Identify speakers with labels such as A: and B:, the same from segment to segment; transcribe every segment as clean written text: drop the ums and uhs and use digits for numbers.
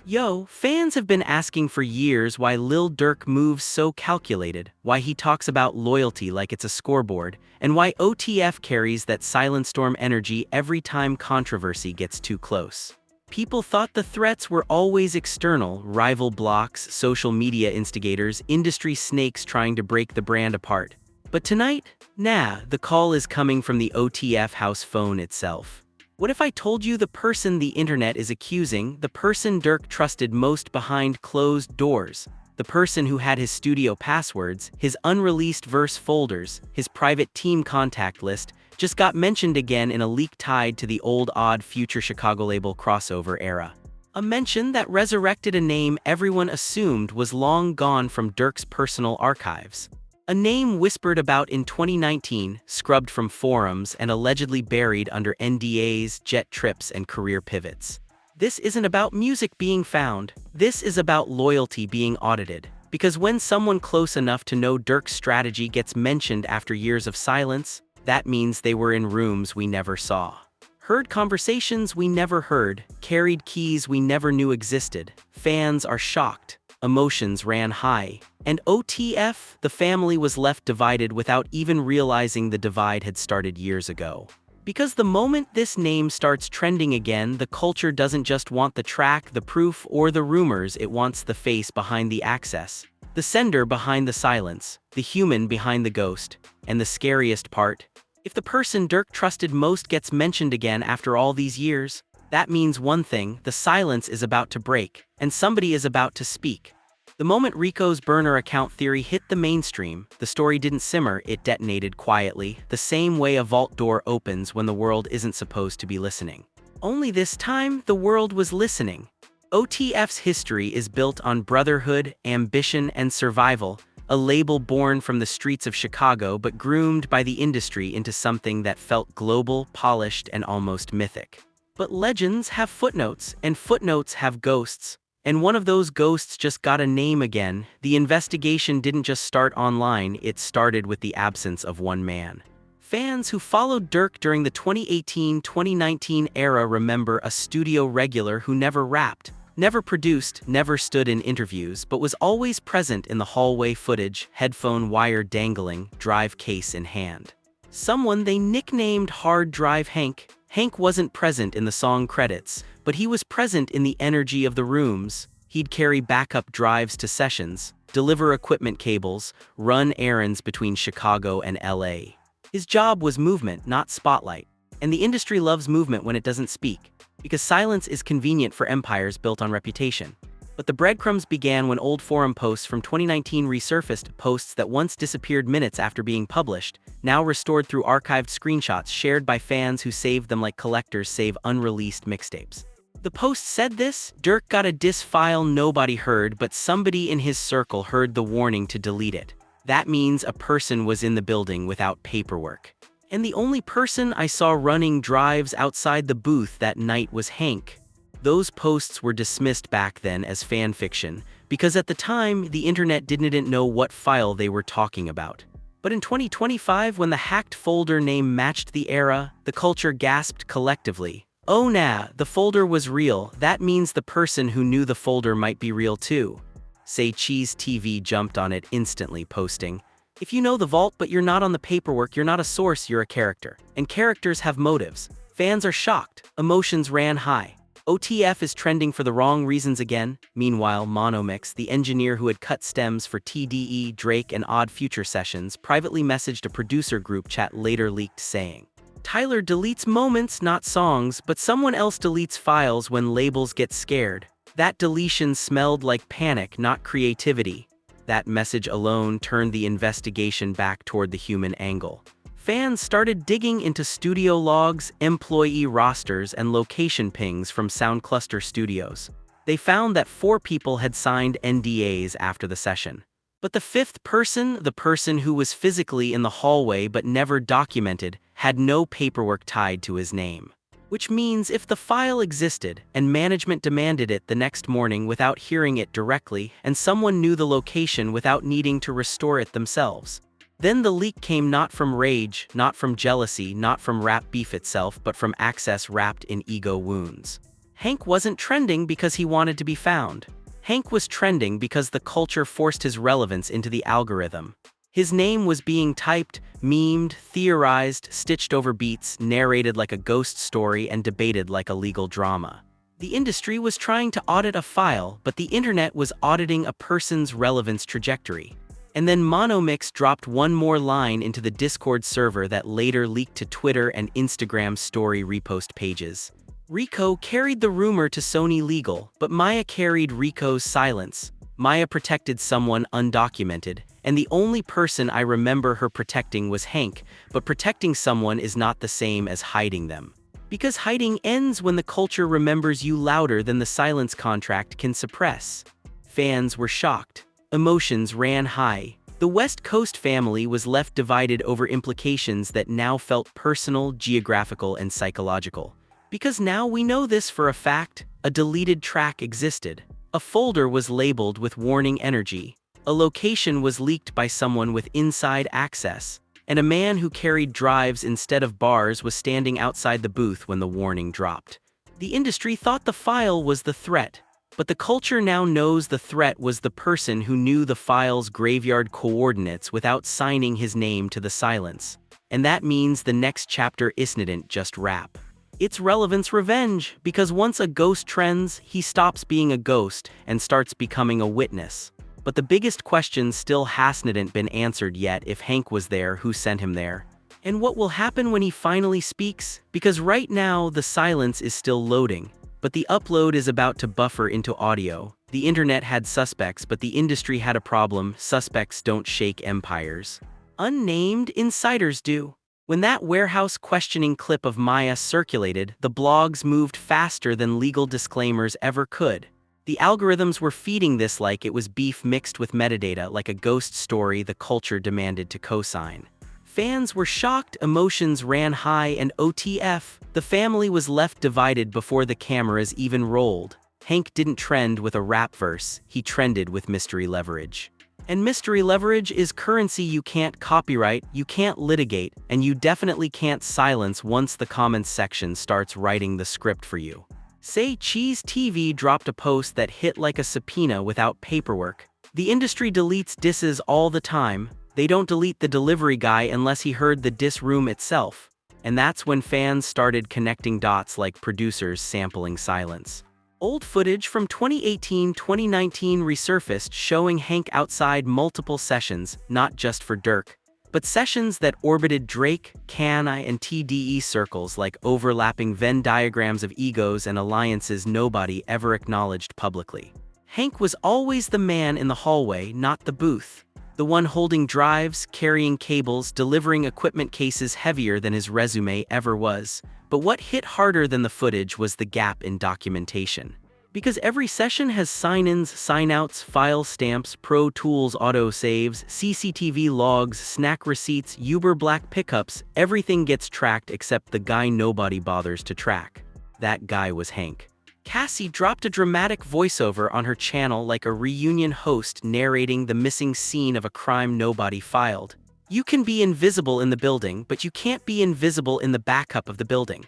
A: Yo, fans have been asking for years why Lil Durk moves so calculated, why he talks about loyalty like it's a scoreboard, and why OTF carries that silent storm energy every time controversy gets too close. People thought the threats were always external, rival blocks, social media instigators, industry snakes trying to break the brand apart. But tonight, nah, the call is coming from the OTF house phone itself. What if I told you the person the internet is accusing, the person Durk trusted most behind closed doors, the person who had his studio passwords, his unreleased verse folders, his private team contact list, just got mentioned again in a leak tied to the old Odd Future Chicago label crossover era? A mention that resurrected a name everyone assumed was long gone from Durk's personal archives. A name whispered about in 2019, scrubbed from forums and allegedly buried under NDAs, jet trips, and career pivots. This isn't about music being found, this is about loyalty being audited. Because when someone close enough to know Durk's strategy gets mentioned after years of silence, that means they were in rooms we never saw. Heard conversations we never heard, carried keys we never knew existed. Fans are shocked. Emotions ran high. And OTF, the family was left divided without even realizing the divide had started years ago. Because the moment this name starts trending again, the culture doesn't just want the track, the proof, or the rumors, it wants the face behind the access. The sender behind the silence, the human behind the ghost. And the scariest part, if the person Durk trusted most gets mentioned again after all these years, that means one thing: the silence is about to break, and somebody is about to speak. The moment Rico's burner account theory hit the mainstream, the story didn't simmer, it detonated quietly, the same way a vault door opens when the world isn't supposed to be listening. Only this time, the world was listening. OTF's history is built on brotherhood, ambition, and survival, a label born from the streets of Chicago but groomed by the industry into something that felt global, polished, and almost mythic. But legends have footnotes, and footnotes have ghosts. And one of those ghosts just got a name again. The investigation didn't just start online, it started with the absence of one man. Fans who followed Durk during the 2018-2019 era remember a studio regular who never rapped, never produced, never stood in interviews, but was always present in the hallway footage, headphone wire dangling, drive case in hand. Someone they nicknamed Hard Drive Hank. Hank wasn't present in the song credits, but he was present in the energy of the rooms. He'd carry backup drives to sessions, deliver equipment cables, run errands between Chicago and LA. His job was movement, not spotlight. And the industry loves movement when it doesn't speak, because silence is convenient for empires built on reputation. But the breadcrumbs began when old forum posts from 2019 resurfaced, posts that once disappeared minutes after being published, now restored through archived screenshots shared by fans who saved them like collectors save unreleased mixtapes. The post said this: Durk got a diss file nobody heard, but somebody in his circle heard the warning to delete it. That means a person was in the building without paperwork. And the only person I saw running drives outside the booth that night was Hank. Those posts were dismissed back then as fan fiction, because at the time, the internet didn't know what file they were talking about. But in 2025, when the hacked folder name matched the era, the culture gasped collectively. Oh nah, the folder was real, that means the person who knew the folder might be real too. Say Cheese TV jumped on it instantly, posting, "If you know the vault but you're not on the paperwork, you're not a source, you're a character. And characters have motives." Fans are shocked, emotions ran high. OTF is trending for the wrong reasons again. Meanwhile, Monomix, the engineer who had cut stems for TDE, Drake, and Odd Future sessions, privately messaged a producer group chat later leaked saying, "Tyler deletes moments, not songs, but someone else deletes files when labels get scared. That deletion smelled like panic, not creativity." That message alone turned the investigation back toward the human angle. Fans started digging into studio logs, employee rosters, and location pings from Sound Cluster Studios. They found that 4 people had signed NDAs after the session. But the 5th person, the person who was physically in the hallway but never documented, had no paperwork tied to his name. Which means if the file existed, and management demanded it the next morning without hearing it directly, and someone knew the location without needing to restore it themselves, then the leak came not from rage, not from jealousy, not from rap beef itself, but from access wrapped in ego wounds. Hank wasn't trending because he wanted to be found. Hank was trending because the culture forced his relevance into the algorithm. His name was being typed, memed, theorized, stitched over beats, narrated like a ghost story, and debated like a legal drama. The industry was trying to audit a file, but the internet was auditing a person's relevance trajectory. And then Monomix dropped one more line into the Discord server that later leaked to Twitter and Instagram story repost pages. Rico carried the rumor to Sony Legal, but Maya carried Rico's silence. Maya protected someone undocumented, and the only person I remember her protecting was Hank, but protecting someone is not the same as hiding them. Because hiding ends when the culture remembers you louder than the silence contract can suppress. Fans were shocked. Emotions ran high. The West Coast family was left divided over implications that now felt personal, geographical, and psychological. Because now we know this for a fact, a deleted track existed. A folder was labeled with warning energy. A location was leaked by someone with inside access. And a man who carried drives instead of bars was standing outside the booth when the warning dropped. The industry thought the file was the threat, but the culture now knows the threat was the person who knew the file's graveyard coordinates without signing his name to the silence. And that means the next chapter isn't just rap. It's relevance revenge, because once a ghost trends, he stops being a ghost and starts becoming a witness. But the biggest question still hasn't been answered yet: if Hank was there, who sent him there? And what will happen when he finally speaks? Because right now, the silence is still loading, but the upload is about to buffer into audio. The internet had suspects, but the industry had a problem: suspects don't shake empires. Unnamed insiders do. When that warehouse questioning clip of Maya circulated, the blogs moved faster than legal disclaimers ever could. The algorithms were feeding this like it was beef mixed with metadata, like a ghost story the culture demanded to co-sign. Fans were shocked, emotions ran high, and OTF, the family was left divided before the cameras even rolled. Hank didn't trend with a rap verse, he trended with mystery leverage. And mystery leverage is currency you can't copyright, you can't litigate, and you definitely can't silence once the comments section starts writing the script for you. Say Cheese TV dropped a post that hit like a subpoena without paperwork. The industry deletes disses all the time. They don't delete the delivery guy unless he heard the diss room itself. And that's when fans started connecting dots like producers sampling silence. Old footage from 2018-2019 resurfaced showing Hank outside multiple sessions, not just for Durk, but sessions that orbited Drake, Kanye, and TDE circles, like overlapping Venn diagrams of egos and alliances nobody ever acknowledged publicly. Hank was always the man in the hallway, not the booth. The one holding drives, carrying cables, delivering equipment cases heavier than his resume ever was. But what hit harder than the footage was the gap in documentation. Because every session has sign-ins, sign-outs, file stamps, Pro Tools autosaves, CCTV logs, snack receipts, Uber Black pickups, everything gets tracked except the guy nobody bothers to track. That guy was Hank. Cassie dropped a dramatic voiceover on her channel like a reunion host narrating the missing scene of a crime nobody filed. You can be invisible in the building, but you can't be invisible in the backup of the building.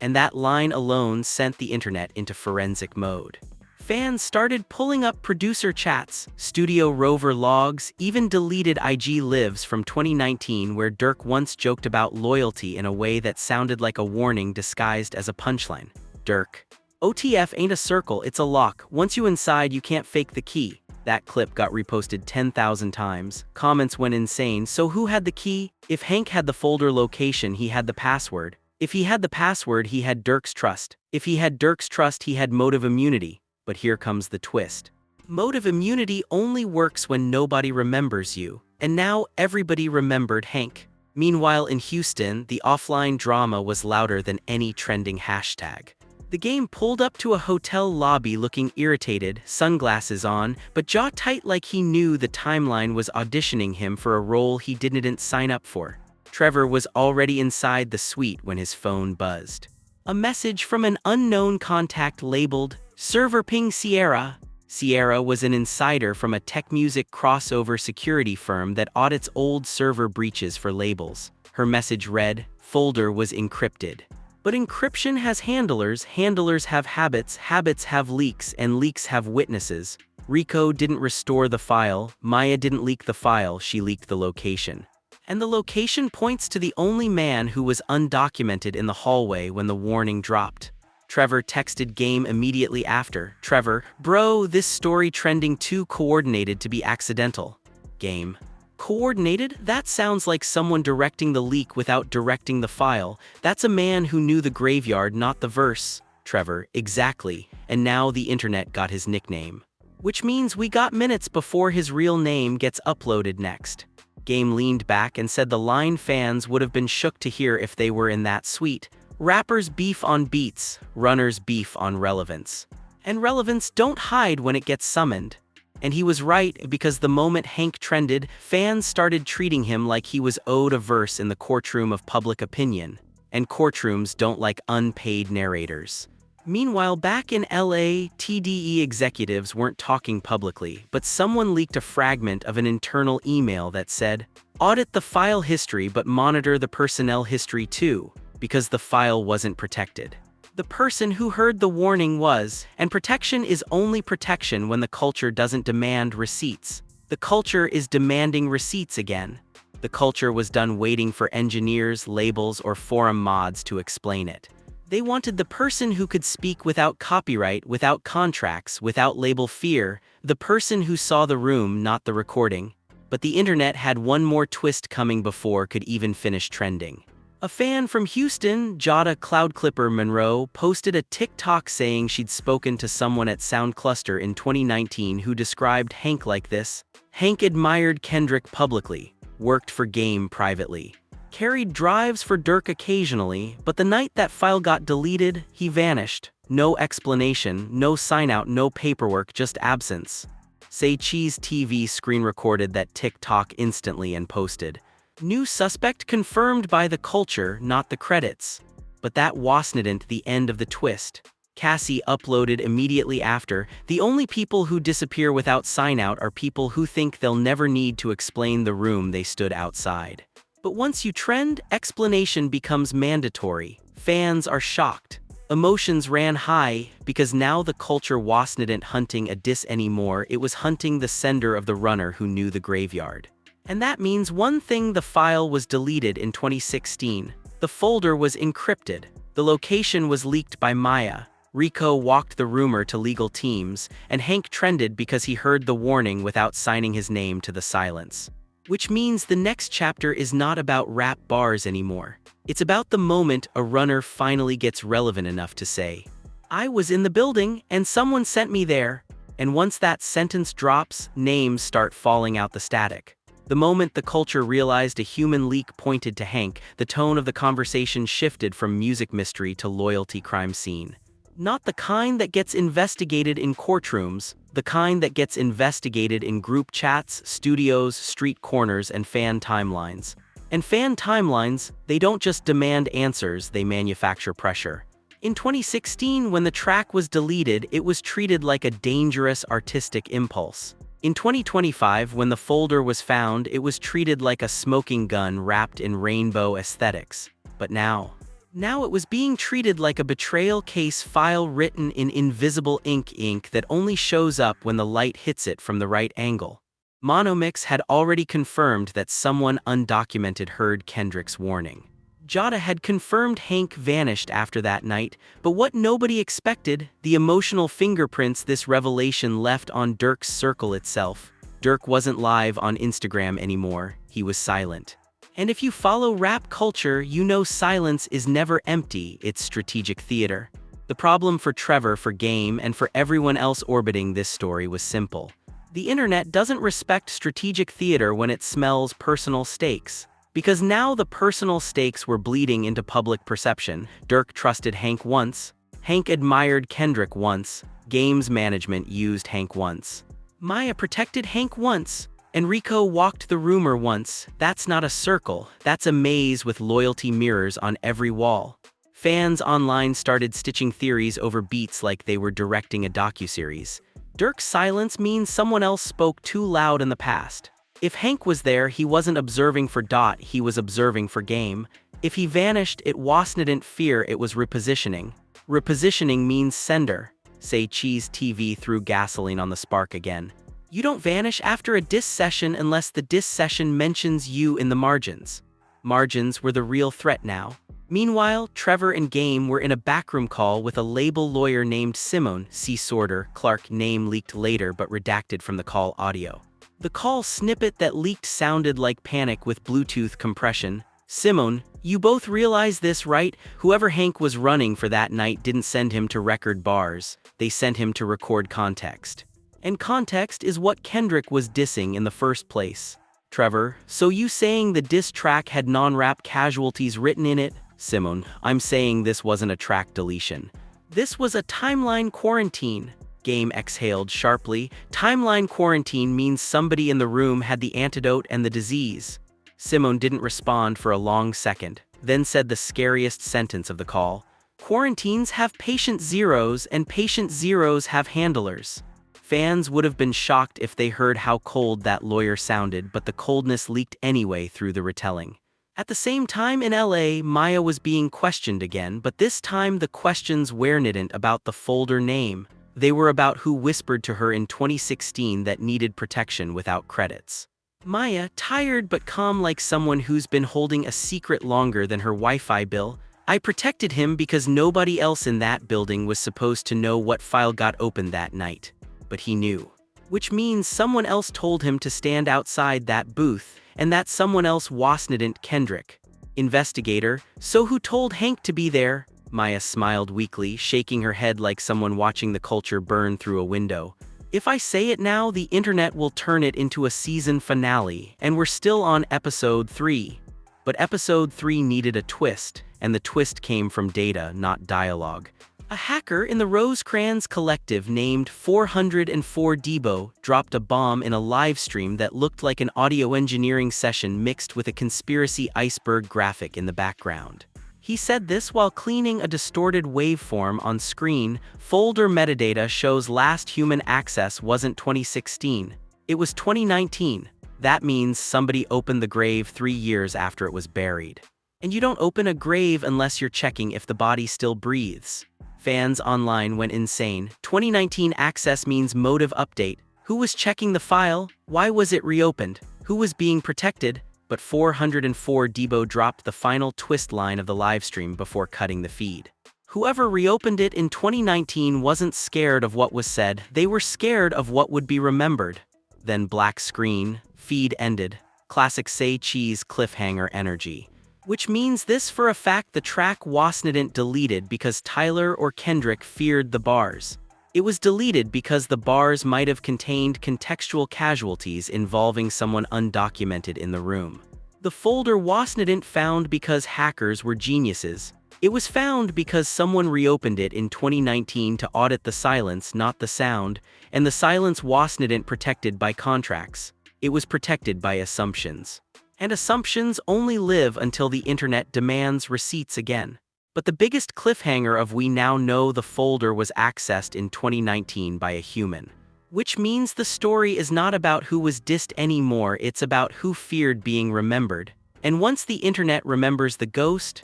A: And that line alone sent the internet into forensic mode. Fans started pulling up producer chats, Studio Rover logs, even deleted IG lives from 2019 where Durk once joked about loyalty in a way that sounded like a warning disguised as a punchline. Durk: OTF ain't a circle, it's a lock. Once you inside, you can't fake the key. That clip got reposted 10,000 times. Comments went insane. So who had the key? If Hank had the folder location, he had the password. If he had the password, he had Durk's trust. If he had Durk's trust, he had motive immunity. But here comes the twist. Motive immunity only works when nobody remembers you. And now everybody remembered Hank. Meanwhile, in Houston, the offline drama was louder than any trending hashtag. The game pulled up to a hotel lobby looking irritated, sunglasses on, but jaw tight like he knew the timeline was auditioning him for a role he didn't sign up for. Trevor was already inside the suite when his phone buzzed. A message from an unknown contact labeled, "Server ping Sierra." Sierra was an insider from a tech music crossover security firm that audits old server breaches for labels. Her message read, "Folder was encrypted." But encryption has handlers, handlers have habits, habits have leaks, and leaks have witnesses. Rico didn't restore the file, Maya didn't leak the file, she leaked the location. And the location points to the only man who was undocumented in the hallway when the warning dropped. Trevor texted Game immediately after. Trevor, bro, this story trending too coordinated to be accidental. Game. Coordinated? That sounds like someone directing the leak without directing the file. That's a man who knew the graveyard, not the verse. Trevor, exactly. And now the internet got his nickname. Which means we got minutes before his real name gets uploaded next. Game leaned back and said the line fans would have been shook to hear if they were in that suite. Rappers beef on beats, runners beef on relevance. And relevance don't hide when it gets summoned. And he was right, because the moment Hank trended, fans started treating him like he was owed a verse in the courtroom of public opinion. And courtrooms don't like unpaid narrators. Meanwhile, back in LA, TDE executives weren't talking publicly, but someone leaked a fragment of an internal email that said, "Audit the file history but monitor the personnel history too," because the file wasn't protected. The person who heard the warning was, and protection is only protection when the culture doesn't demand receipts. The culture is demanding receipts again. The culture was done waiting for engineers, labels, or forum mods to explain it. They wanted the person who could speak without copyright, without contracts, without label fear, the person who saw the room, not the recording. But the internet had one more twist coming before could even finish trending. A fan from Houston, Jada Cloudclipper Monroe, posted a TikTok saying she'd spoken to someone at Sound Cluster in 2019 who described Hank like this. Hank admired Kendrick publicly, worked for Game privately, carried drives for Durk occasionally, but the night that file got deleted, he vanished. No explanation, no sign-out, no paperwork, just absence. Say Cheese TV screen recorded that TikTok instantly and posted, "New suspect confirmed by the culture, not the credits." But that wasn't the end of the twist. Cassie uploaded immediately after, "The only people who disappear without sign-out are people who think they'll never need to explain the room they stood outside." But once you trend, explanation becomes mandatory. Fans are shocked. Emotions ran high, because now the culture wasn't hunting a diss anymore, it was hunting the sender of the runner who knew the graveyard. And that means one thing: the file was deleted in 2016. The folder was encrypted. The location was leaked by Maya. Rico walked the rumor to legal teams, and Hank trended because he heard the warning without signing his name to the silence. Which means the next chapter is not about rap bars anymore. It's about the moment a runner finally gets relevant enough to say, "I was in the building, and someone sent me there." And once that sentence drops, names start falling out the static. The moment the culture realized a human leak pointed to Hank, the tone of the conversation shifted from music mystery to loyalty crime scene. Not the kind that gets investigated in courtrooms, the kind that gets investigated in group chats, studios, street corners, and fan timelines. And fan timelines, they don't just demand answers, they manufacture pressure. In 2016, when the track was deleted, it was treated like a dangerous artistic impulse. In 2025, when the folder was found, it was treated like a smoking gun wrapped in rainbow aesthetics. But now it was being treated like a betrayal case file written in invisible ink that only shows up when the light hits it from the right angle. Monomix had already confirmed that someone undocumented heard Kendrick's warning. Jada had confirmed Hank vanished after that night, but what nobody expected, the emotional fingerprints this revelation left on Durk's circle itself. Durk wasn't live on Instagram anymore, he was silent. And if you follow rap culture, you know silence is never empty, it's strategic theater. The problem for Trevor, for Game, and for everyone else orbiting this story was simple. The internet doesn't respect strategic theater when it smells personal stakes. Because now the personal stakes were bleeding into public perception. Durk trusted Hank once. Hank admired Kendrick once. Game's management used Hank once. Maya protected Hank once. Enrico walked the rumor once. That's not a circle, that's a maze with loyalty mirrors on every wall. Fans online started stitching theories over beats like they were directing a docuseries. Durk's silence means someone else spoke too loud in the past. If Hank was there, he wasn't observing for Dot, he was observing for Game. If he vanished, it wasn't fear, it was repositioning. Repositioning means sender. Say Cheese TV threw gasoline on the spark again. You don't vanish after a diss session unless the diss session mentions you in the margins. Margins were the real threat now. Meanwhile, Trevor and Game were in a backroom call with a label lawyer named Simone, see Sorter, Clark, name leaked later but redacted from the call audio. The call snippet that leaked sounded like panic with Bluetooth compression. Simone, you both realize this, right? Whoever Hank was running for that night didn't send him to record bars, they sent him to record context. And context is what Kendrick was dissing in the first place. Trevor, so you saying the diss track had non-rap casualties written in it? Simone, I'm saying this wasn't a track deletion. This was a timeline quarantine. Game exhaled sharply. Timeline quarantine means somebody in the room had the antidote and the disease. Simone didn't respond for a long second, then said the scariest sentence of the call. Quarantines have patient zeros and patient zeros have handlers. Fans would have been shocked if they heard how cold that lawyer sounded, but the coldness leaked anyway through the retelling. At the same time in LA, Maya was being questioned again, but this time the questions weren't about the folder name. They were about who whispered to her in 2016 that needed protection without credits. Maya, tired but calm like someone who's been holding a secret longer than her Wi-Fi bill, I protected him because nobody else in that building was supposed to know what file got opened that night. But he knew. Which means someone else told him to stand outside that booth, and that someone else wasn't Kendrick. Investigator, so who told Hank to be there? Maya smiled weakly, shaking her head like someone watching the culture burn through a window. If I say it now, the internet will turn it into a season finale, and we're still on episode 3. But episode 3 needed a twist, and the twist came from data, not dialogue. A hacker in the Rosecrans Collective named 404 Debo dropped a bomb in a livestream that looked like an audio engineering session mixed with a conspiracy iceberg graphic in the background. He said this while cleaning a distorted waveform on screen. Folder metadata shows last human access wasn't 2016. It was 2019. That means somebody opened the grave 3 years after it was buried. And you don't open a grave unless you're checking if the body still breathes. Fans online went insane. 2019 access means motive update. Who was checking the file? Why was it reopened? Who was being protected? But 404 Debo dropped the final twist line of the livestream before cutting the feed. Whoever reopened it in 2019 wasn't scared of what was said, they were scared of what would be remembered. Then black screen, feed ended. Classic Say Cheese cliffhanger energy. Which means this for a fact: the track wasn't deleted because Tyler or Kendrick feared the bars. It was deleted because the bars might have contained contextual casualties involving someone undocumented in the room. The folder wasn't found because hackers were geniuses. It was found because someone reopened it in 2019 to audit the silence, not the sound, and the silence wasn't protected by contracts. It was protected by assumptions. And assumptions only live until the internet demands receipts again. But the biggest cliffhanger of we now know the folder was accessed in 2019 by a human. Which means the story is not about who was dissed anymore, it's about who feared being remembered. And once the internet remembers the ghost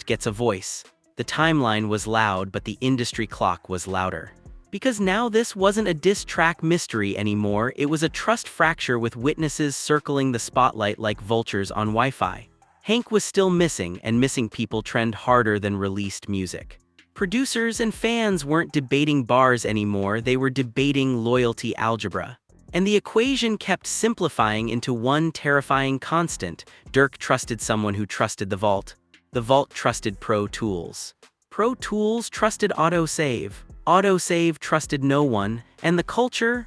A: gets a voice. The timeline was loud, but the industry clock was louder. Because now this wasn't a diss track mystery anymore, it was a trust fracture with witnesses circling the spotlight like vultures on Wi-Fi. Hank was still missing, and missing people trend harder than released music. Producers and fans weren't debating bars anymore, they were debating loyalty algebra. And the equation kept simplifying into one terrifying constant. Durk trusted someone who trusted the Vault. The Vault trusted Pro Tools. Pro Tools trusted autosave. Autosave trusted no one, and the culture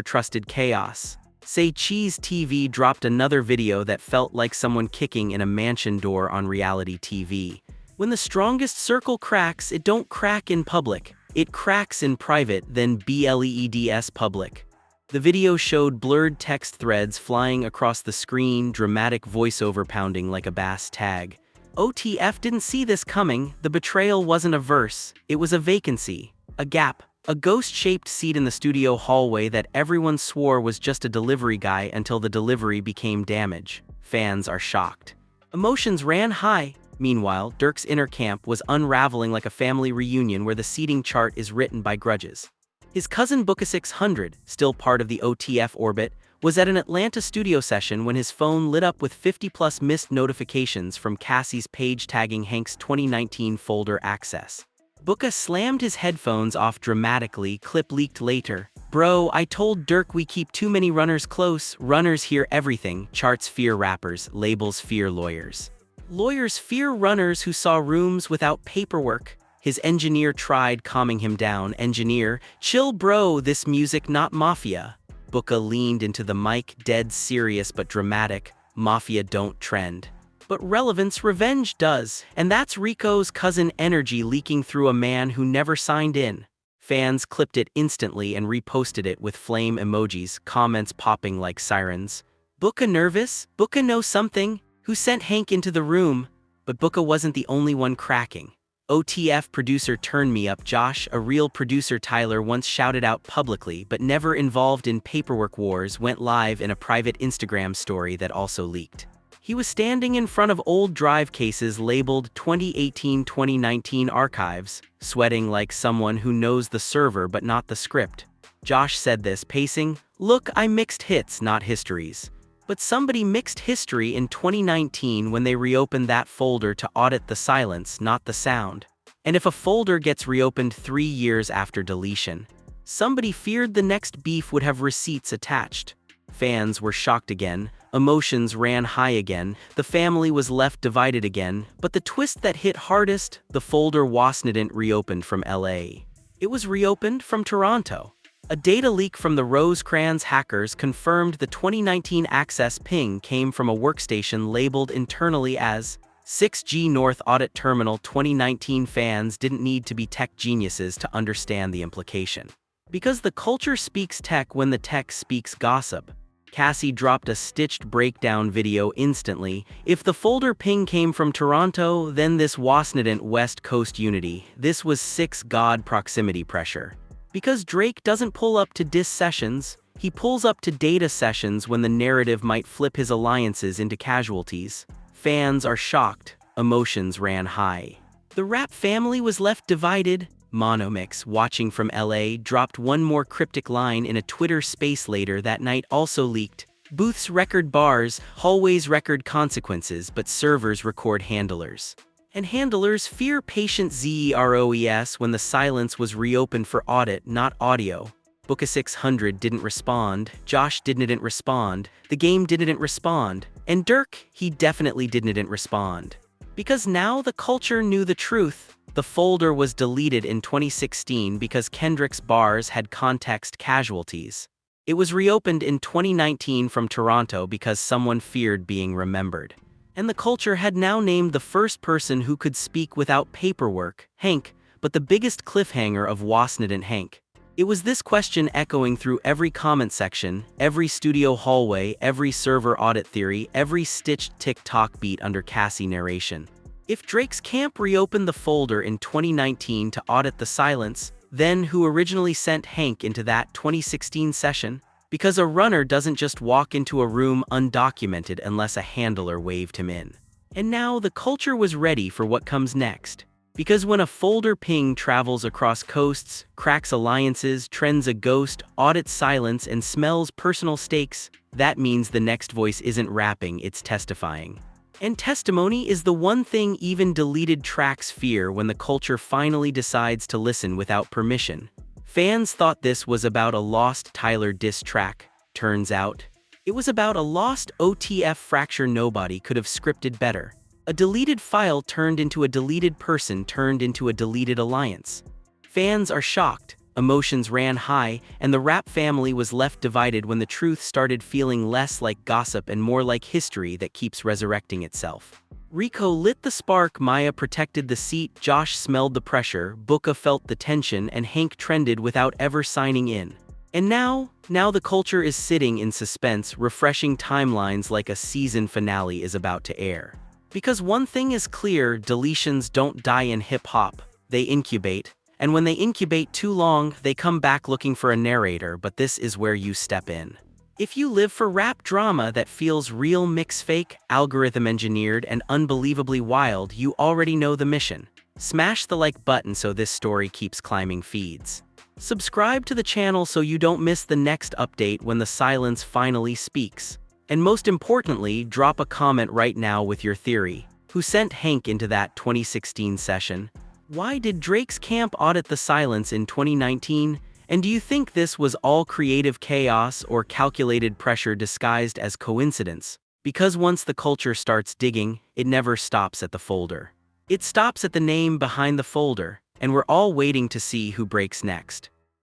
A: trusted chaos. Say Cheese TV dropped another video that felt like someone kicking in a mansion door on reality TV. When the strongest circle cracks, it don't crack in public. It cracks in private, then BLEEDS public. The video showed blurred text threads flying across the screen, dramatic voiceover pounding like a bass tag. OTF didn't see this coming. The betrayal wasn't a verse, it was a vacancy. A gap, a ghost-shaped seat in the studio hallway that everyone swore was just a delivery guy until the delivery became damage. Fans are shocked. Emotions ran high. Meanwhile, Durk's inner camp was unraveling like a family reunion where the seating chart is written by grudges. His cousin Booka 600, still part of the OTF orbit, was at an Atlanta studio session when his phone lit up with 50+ missed notifications from Cassie's page tagging Hank's 2019 folder access. Booka slammed his headphones off dramatically. Clip leaked later. "Bro, I told Durk we keep too many runners close. Runners hear everything. Charts fear rappers, labels fear lawyers. Lawyers fear runners who saw rooms without paperwork." His engineer tried calming him down. "Engineer, chill bro, this music not mafia." Booka leaned into the mic, dead serious but dramatic. "Mafia don't trend. But relevance revenge does, and that's Rico's cousin energy leaking through a man who never signed in." Fans clipped it instantly and reposted it with flame emojis, comments popping like sirens. "Booka nervous? Booka know something? Who sent Hank into the room?" But Booka wasn't the only one cracking. OTF producer Turn Me Up Josh, a real producer Tyler once shouted out publicly but never involved in paperwork wars, went live in a private Instagram story that also leaked. He was standing in front of old drive cases labeled 2018-2019 archives, sweating like someone who knows the server but not the script. Josh said this, pacing, "Look, I mixed hits, not histories. But somebody mixed history in 2019 when they reopened that folder to audit the silence, not the sound. And if a folder gets reopened 3 years after deletion, somebody feared the next beef would have receipts attached." Fans were shocked again. Emotions ran high again. The family was left divided again. But the twist that hit hardest, the folder wasn't reopened from LA. It was reopened from Toronto. A data leak from the Rosecrans hackers confirmed the 2019 access ping came from a workstation labeled internally as 6G North Audit Terminal 2019. Fans didn't need to be tech geniuses to understand the implication. Because the culture speaks tech when the tech speaks gossip. Cassie dropped a stitched breakdown video instantly. If the folder ping came from Toronto, then this wasn't West Coast unity. This was 6 God proximity pressure. Because Drake doesn't pull up to diss sessions, he pulls up to data sessions when the narrative might flip his alliances into casualties. Fans are shocked. Emotions ran high. The rap family was left divided. Monomix, watching from LA, dropped one more cryptic line in a Twitter space later that night, also leaked. "Booths record bars, hallways record consequences, but servers record handlers. And handlers fear patient ZEROES when the silence was reopened for audit, not audio." Booka 600 didn't respond, Josh didn't respond, the game didn't respond, and Durk, he definitely didn't respond. Because now the culture knew the truth. The folder was deleted in 2016 because Kendrick's bars had context casualties. It was reopened in 2019 from Toronto because someone feared being remembered. And the culture had now named the first person who could speak without paperwork, Hank, but the biggest cliffhanger of wasn't Hank. It was this question echoing through every comment section, every studio hallway, every server audit theory, every stitched TikTok beat under Cassie narration. If Drake's camp reopened the folder in 2019 to audit the silence, then who originally sent Hank into that 2016 session? Because a runner doesn't just walk into a room undocumented unless a handler waved him in. And now the culture was ready for what comes next. Because when a folder ping travels across coasts, cracks alliances, trends a ghost, audits silence, and smells personal stakes, that means the next voice isn't rapping, it's testifying. And testimony is the one thing even deleted tracks fear when the culture finally decides to listen without permission. Fans thought this was about a lost Tyler diss track. Turns out, it was about a lost OTF fracture nobody could have scripted better. A deleted file turned into a deleted person turned into a deleted alliance. Fans are shocked, emotions ran high, and the rap family was left divided when the truth started feeling less like gossip and more like history that keeps resurrecting itself. Rico lit the spark, Maya protected the seat, Josh smelled the pressure, Booka felt the tension, and Hank trended without ever signing in. And now the culture is sitting in suspense, refreshing timelines like a season finale is about to air. Because one thing is clear, deletions don't die in hip-hop, they incubate. And when they incubate too long, they come back looking for a narrator, but this is where you step in. If you live for rap drama that feels real mix fake, algorithm engineered, and unbelievably wild, you already know the mission. Smash the like button so this story keeps climbing feeds. Subscribe to the channel so you don't miss the next update when the silence finally speaks. And most importantly, drop a comment right now with your theory. Who sent Hank into that 2016 session? Why did Drake's camp audit the silence in 2019? And do you think this was all creative chaos or calculated pressure disguised as coincidence? Because once the culture starts digging, it never stops at the folder. It stops at the name behind the folder, and we're all waiting to see who breaks next.